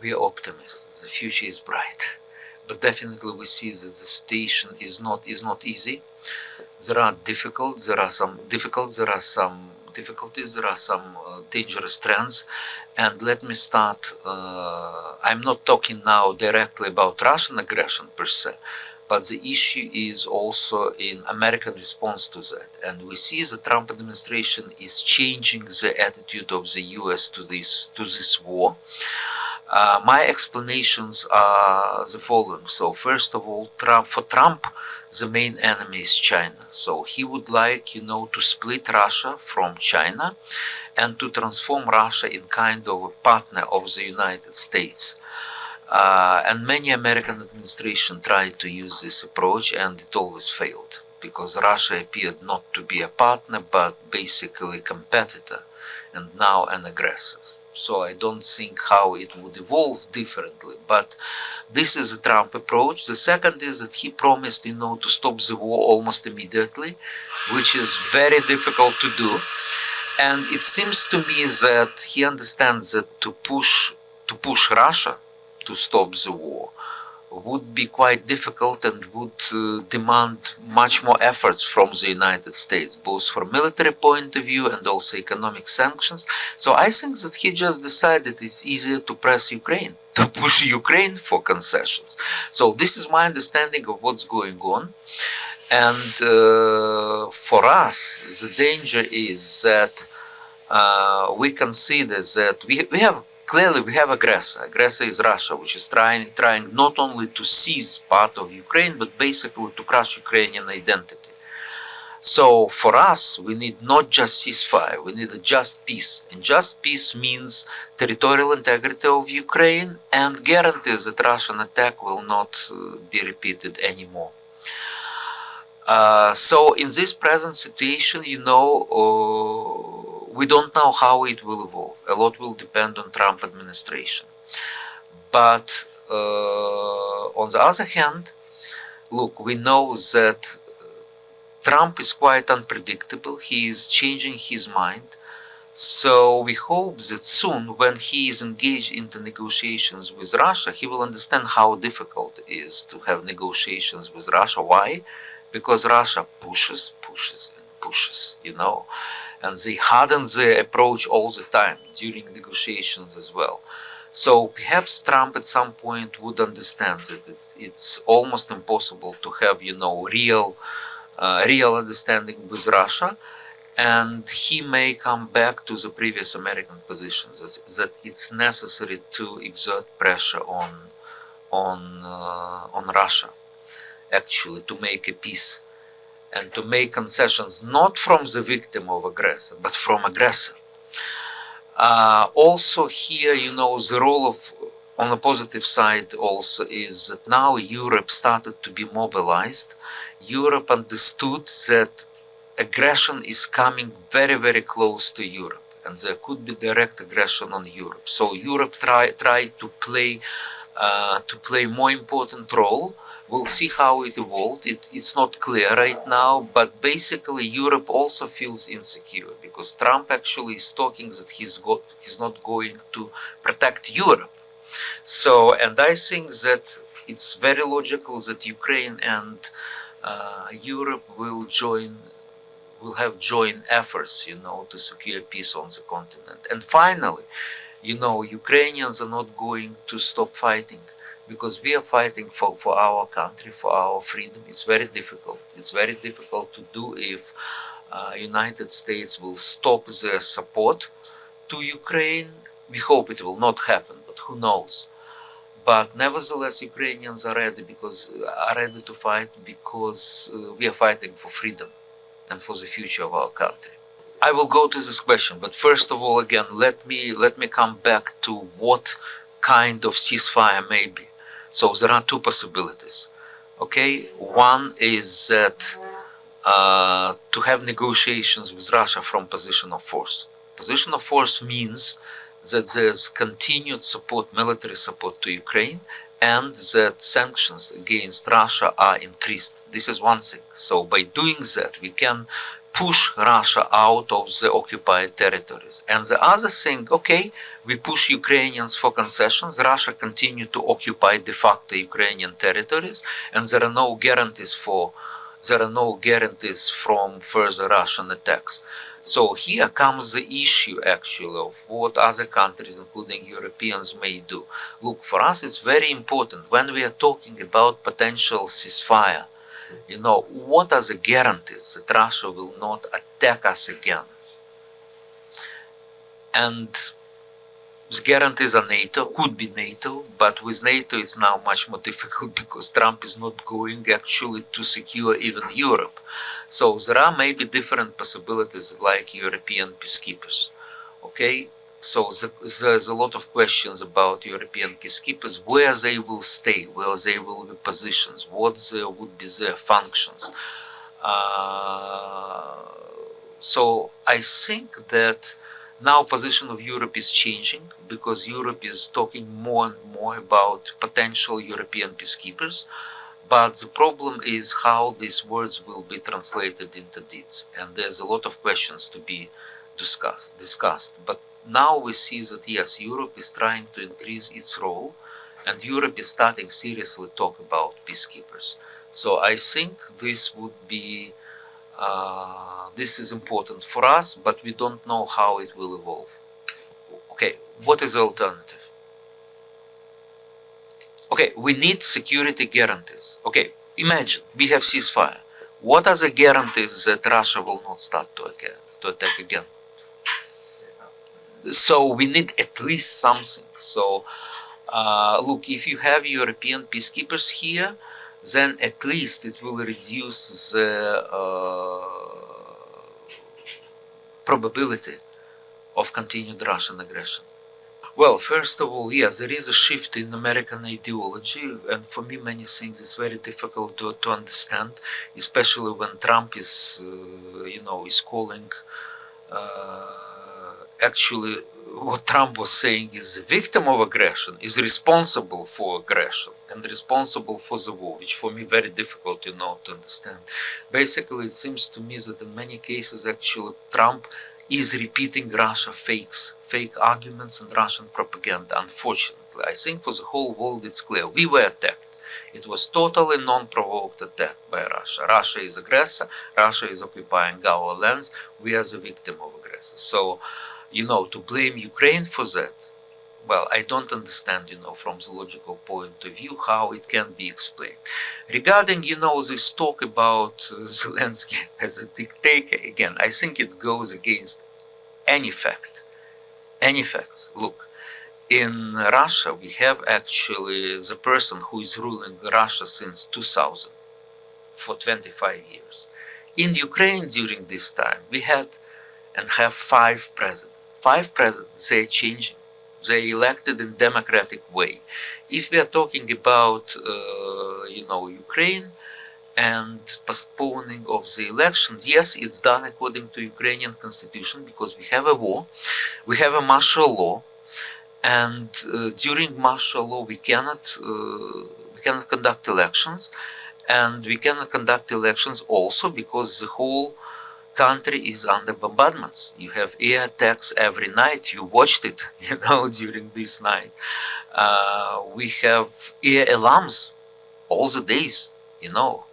We are optimists. The future is bright, but definitely we see that the situation is not easy. There are some difficulties. There are some dangerous trends, and let me start. I'm not talking now directly about Russian aggression per se, but the issue is also in American response to that, and we see the Trump administration is changing the attitude of the U.S. to this war. My explanations are the following. So first of all, for Trump, the main enemy is China. So he would like, to split Russia from China and to transform Russia in kind of a partner of the United States. And many American administrations tried to use this approach, and it always failed, because Russia appeared not to be a partner, but basically a competitor, and now an aggressor. So I don't think how it would evolve differently, but this is the Trump approach. The second is that he promised, to stop the war almost immediately, which is very difficult to do. And it seems to me that he understands that to push Russia to stop the war would be quite difficult and would demand much more efforts from the United States, both from military point of view and also economic sanctions. So I think that he just decided it's easier to press Ukraine, to push Ukraine for concessions. So this is my understanding of what's going on. And for us, the danger is that we consider that we have clearly we have aggressor. Aggressor is Russia, which is trying not only to seize part of Ukraine, but basically to crush Ukrainian identity. So for us, we need not just ceasefire, we need a just peace. And just peace means territorial integrity of Ukraine and guarantees that Russian attack will not be repeated anymore. So in this present situation, we don't know how it will evolve. A lot will depend on Trump administration. But on the other hand, look, we know that Trump is quite unpredictable. He is changing his mind. So we hope that soon, when he is engaged into negotiations with Russia, he will understand how difficult it is to have negotiations with Russia. Why? Because Russia pushes and pushes, and they harden their approach all the time during negotiations as well. So perhaps Trump at some point would understand that it's almost impossible to have, real understanding with Russia, and he may come back to the previous American positions that it's necessary to exert pressure on Russia, actually, to make a peace and to make concessions not from the victim of aggressor, but from aggressor. Also here, the role of, on the positive side also, is that now Europe started to be mobilized. Europe understood that aggression is coming very, very close to Europe, and there could be direct aggression on Europe. So Europe tried to play more important role. We'll see how it evolved. It's not clear right now, but basically Europe also feels insecure, because Trump actually is talking that he's not going to protect Europe. So, and I think that it's very logical that Ukraine and Europe will have joint efforts, to secure peace on the continent. And finally, Ukrainians are not going to stop fighting, because we are fighting for our country, for our freedom. It's very difficult. It's very difficult to do if United States will stop their support to Ukraine. We hope it will not happen, but who knows? But nevertheless, Ukrainians are ready to fight, because we are fighting for freedom and for the future of our country. I will go to this question, but first of all, again, let me come back to what kind of ceasefire may be. So there are two possibilities. Okay, one is that to have negotiations with Russia from position of force. Position of force means that there's continued support, military support to Ukraine, and that sanctions against Russia are increased. This is one thing. So by doing that, we can push Russia out of the occupied territories. And the other thing, okay, we push Ukrainians for concessions. Russia continued to occupy de facto Ukrainian territories, and there are no guarantees from further Russian attacks. So here comes the issue actually of what other countries, including Europeans, may do. Look, for us it's very important when we are talking about potential ceasefire. What are the guarantees that Russia will not attack us again? And the guarantees are NATO, could be NATO, but with NATO it's now much more difficult because Trump is not going actually to secure even Europe. So there are maybe different possibilities like European peacekeepers. Okay, so there's a lot of questions about European peacekeepers, where they will stay, where they will be positioned, what would be their functions. So I think that now position of Europe is changing because Europe is talking more and more about potential European peacekeepers. But the problem is how these words will be translated into deeds. And there's a lot of questions to be discussed. But now we see that yes, Europe is trying to increase its role, and Europe is starting seriously to talk about peacekeepers. So I think this would be, this is important for us, but we don't know how it will evolve. Okay, what is the alternative? Okay, we need security guarantees. Okay, imagine we have ceasefire. What are the guarantees that Russia will not start to attack again? So we need at least something. So look, if you have European peacekeepers here, then at least it will reduce the probability of continued Russian aggression. Well, first of all, yes, there is a shift in American ideology, and for me many things is very difficult to understand, especially when Trump is, is calling, actually what Trump was saying is the victim of aggression is responsible for aggression and responsible for the war, which for me very difficult, to understand. Basically, it seems to me that in many cases actually Trump is repeating Russia fake arguments and Russian propaganda, unfortunately. I think for the whole world it's clear. We were attacked. It was totally non-provoked attack by Russia. Russia is aggressor. Russia is occupying our lands. We are the victim of aggressor. So, to blame Ukraine for that, well, I don't understand, from the logical point of view, how it can be explained. Regarding, this talk about Zelensky as a dictator, again, I think it goes against any fact. Any facts. Look, in Russia, we have actually the person who is ruling Russia since 2000, for 25 years. In Ukraine during this time, we had and have 5 presidents. 5 presidents, they're changing. They elected in democratic way. If we are talking about, Ukraine and postponing of the elections, yes, it's done according to Ukrainian constitution because we have a war, we have a martial law, and during martial law we cannot conduct elections, and we cannot conduct elections also because the whole country is under bombardments. You have air attacks every night. You watched it, during this night. We have air alarms all the days, in all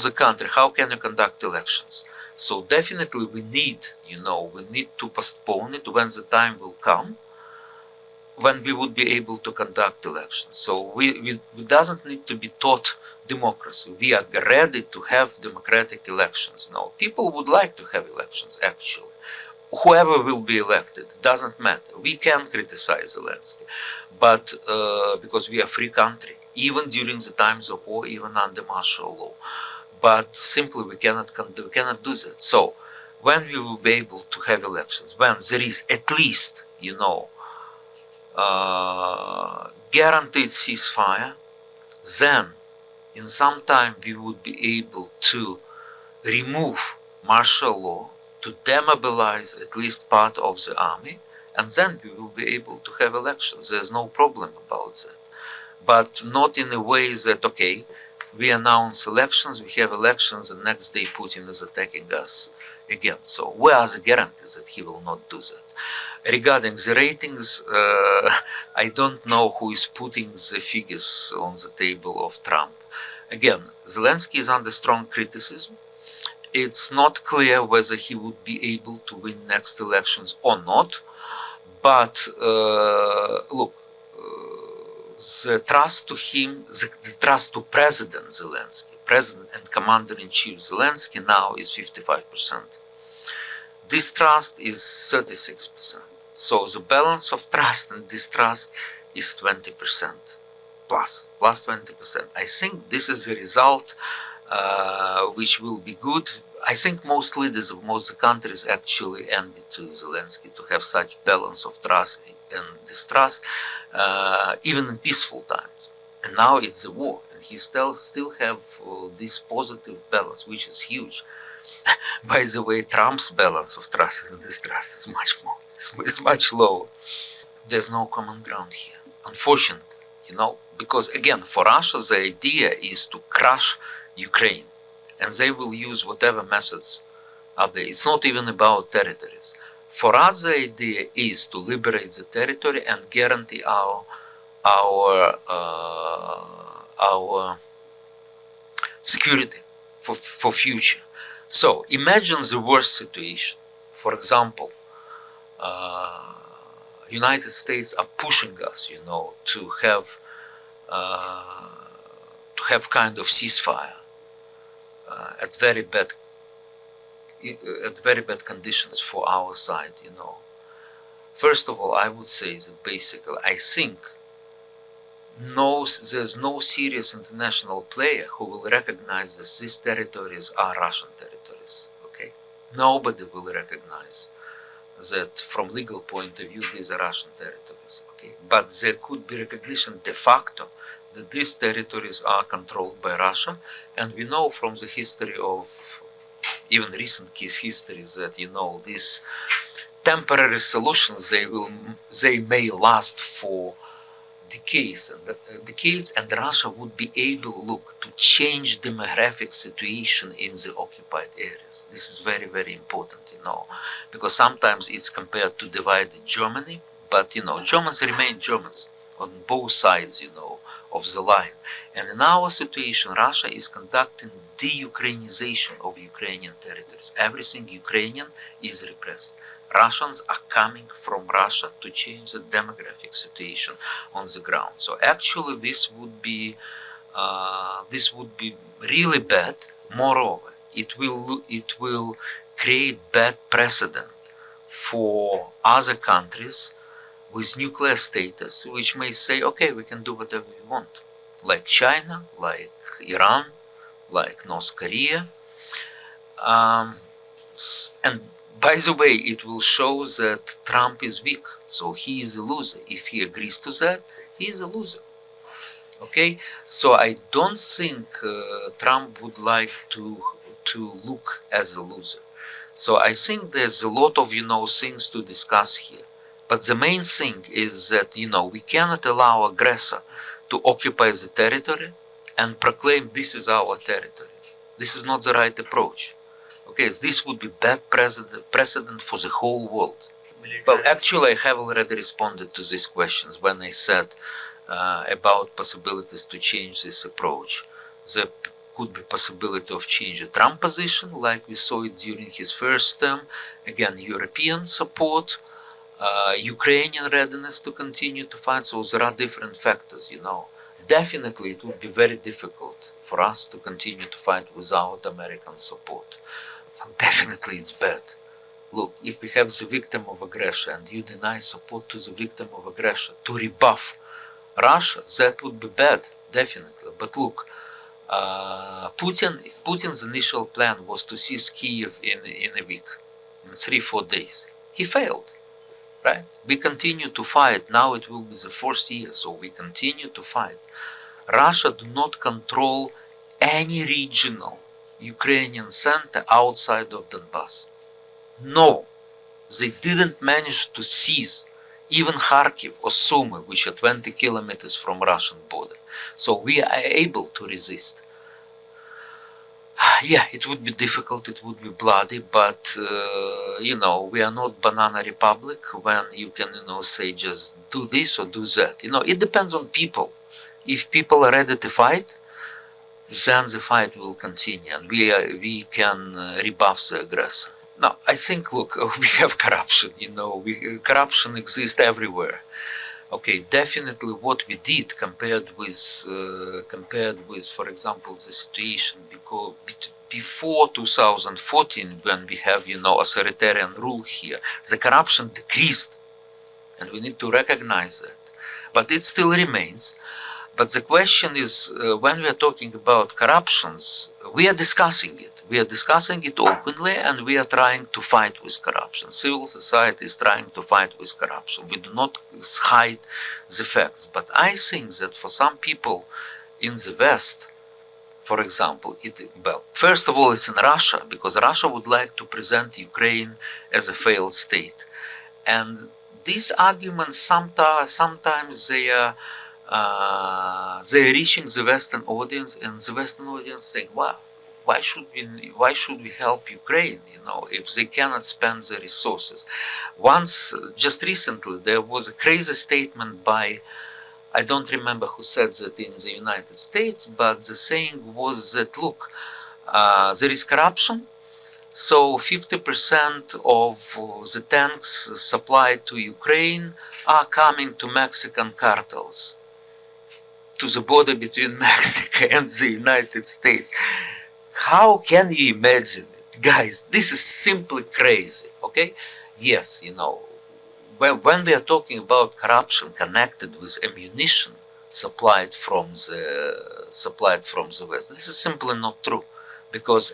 the country. How can you conduct elections? So definitely we need, we need to postpone it when the time will come, when we would be able to conduct elections. So we doesn't need to be taught democracy. We are ready to have democratic elections. People would like to have elections, actually. Whoever will be elected, doesn't matter. We can criticize Zelensky, but because we are a free country, even during the times of war, even under martial law. But simply we cannot do that. So when we will be able to have elections, when there is at least, guaranteed ceasefire, then in some time we would be able to remove martial law, to demobilize at least part of the army, and then we will be able to have elections. There's no problem about that. But not in a way that, okay, we announce elections, we have elections, and next day Putin is attacking us again. So where are the guarantees that he will not do that? Regarding the ratings, I don't know who is putting the figures on the table of Trump. Again, Zelensky is under strong criticism. It's not clear whether he would be able to win next elections or not. But look, the trust to him, the trust to President Zelensky, President and Commander-in-Chief Zelensky now is 55%. Distrust is 36%. So the balance of trust and distrust is 20%, plus 20%. I think this is a result which will be good. I think most leaders of most countries actually envy to Zelensky to have such balance of trust and distrust, even in peaceful times. And now it's a war, and he still have this positive balance, which is huge. By the way, Trump's balance of trust and distrust is much more. It's much lower. There's no common ground here, unfortunately. Because again, for Russia, the idea is to crush Ukraine, and they will use whatever methods are there. It's not even about territories. For us, the idea is to liberate the territory and guarantee our security for future. So imagine the worst situation. For example, United States are pushing us, to have kind of ceasefire at very bad conditions for our side. First of all, I would say that basically, I think there's no serious international player who will recognize that these territories are Russian territories. Okay, nobody will recognize that from legal point of view these are Russian territories. Okay, but there could be recognition de facto that these territories are controlled by Russia, and we know from the history of even recent history that these temporary solutions they may last for decades, and Russia would be able, to change demographic situation in the occupied areas. This is very, very important, because sometimes it's compared to divided Germany, but Germans remain Germans on both sides, of the line. And in our situation, Russia is conducting de-Ukrainization of Ukrainian territories. Everything Ukrainian is repressed. Russians are coming from Russia to change the demographic situation on the ground. So actually, this would be really bad. Moreover, it will create bad precedent for other countries with nuclear status, which may say, okay, we can do whatever we want, like China, like Iran, like North Korea. And by the way, it will show that Trump is weak, so he is a loser. If he agrees to that, he is a loser. Okay, so I don't think Trump would like to look as a loser. So I think there's a lot of things to discuss here. But the main thing is that we cannot allow aggressor to occupy the territory and proclaim this is our territory. This is not the right approach. Okay, this would be bad precedent for the whole world. Well, actually, I have already responded to these questions when I said about possibilities to change this approach. There could be possibility of change the Trump position, like we saw it during his first term. Again, European support, Ukrainian readiness to continue to fight. So there are different factors, Definitely, it would be very difficult for us to continue to fight without American support. Definitely, it's bad. Look, if we have the victim of aggression and you deny support to the victim of aggression to rebuff Russia, that would be bad, definitely. But look, Putin's initial plan was to seize Kiev in a week, in 3-4 days. He failed, right? We continue to fight. Now it will be the 4th year, so we continue to fight. Russia do not control any regional Ukrainian center outside of Donbass. No, they didn't manage to seize even Kharkiv or Sumy, which are 20 kilometers from Russian border. So we are able to resist. Yeah, it would be difficult, it would be bloody, but we are not banana republic when you can, say just do this or do that. It depends on people. If people are ready to fight, then the fight will continue, and we can rebuff the aggressor. Now, I think, look, we have corruption. Corruption exists everywhere. Okay, definitely what we did compared with, for example, the situation before 2014, when we have, authoritarian rule here, the corruption decreased, and we need to recognize that. But it still remains. But the question is, when we are talking about corruptions, we are discussing it. We are discussing it openly, and we are trying to fight with corruption. Civil society is trying to fight with corruption. We do not hide the facts. But I think that for some people in the West, for example, first of all, it's in Russia, because Russia would like to present Ukraine as a failed state. And these arguments, sometimes they are reaching the Western audience, and the Western audience saying, "Wow, why should we help Ukraine? If they cannot spend the resources." Just recently, there was a crazy statement by, I don't remember who said that in the United States, but the saying was that, look, there is corruption, so 50% of the tanks supplied to Ukraine are coming to Mexican cartels, to the border between Mexico and the United States. How can you imagine it? Guys, this is simply crazy, okay? Yes, when we are talking about corruption connected with ammunition supplied from the West, this is simply not true, because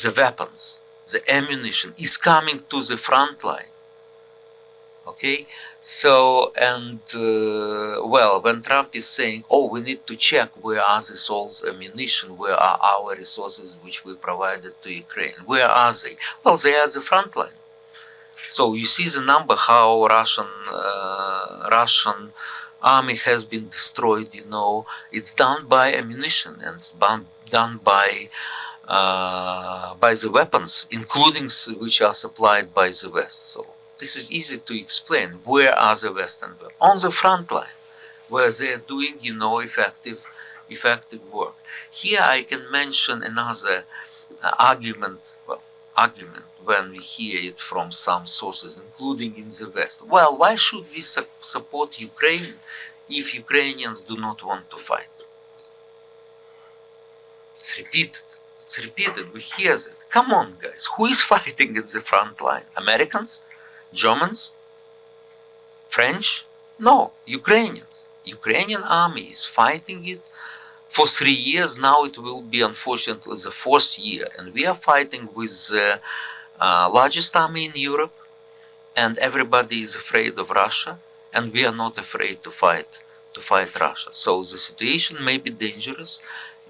the weapons, the ammunition is coming to the front line. Okay, so, and when Trump is saying, "Oh, we need to check where are this all ammunition, where are our resources which we provided to Ukraine, where are they?" Well, they are the front line. So you see the number, how Russian army has been destroyed. It's done by ammunition, and it's done by the weapons, including which are supplied by the West. So this is easy to explain. Where are the Western weapons? On the front line, where they are doing, effective work. Here I can mention another argument when we hear it from some sources, including in the West. Well, why should we support Ukraine if Ukrainians do not want to fight? It's repeated. We hear that. Come on, guys. Who is fighting at the front line? Americans? Germans? French? No, Ukrainians. Ukrainian army is fighting it for 3 years. Now it will be, unfortunately, the 4th year. And we are fighting with the largest army in Europe. And everybody is afraid of Russia. And we are not afraid to fight Russia. So the situation may be dangerous,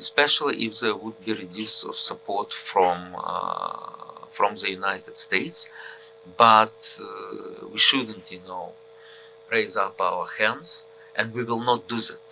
especially if there would be reduced of support from the United States. But we shouldn't, raise up our hands, and we will not do that.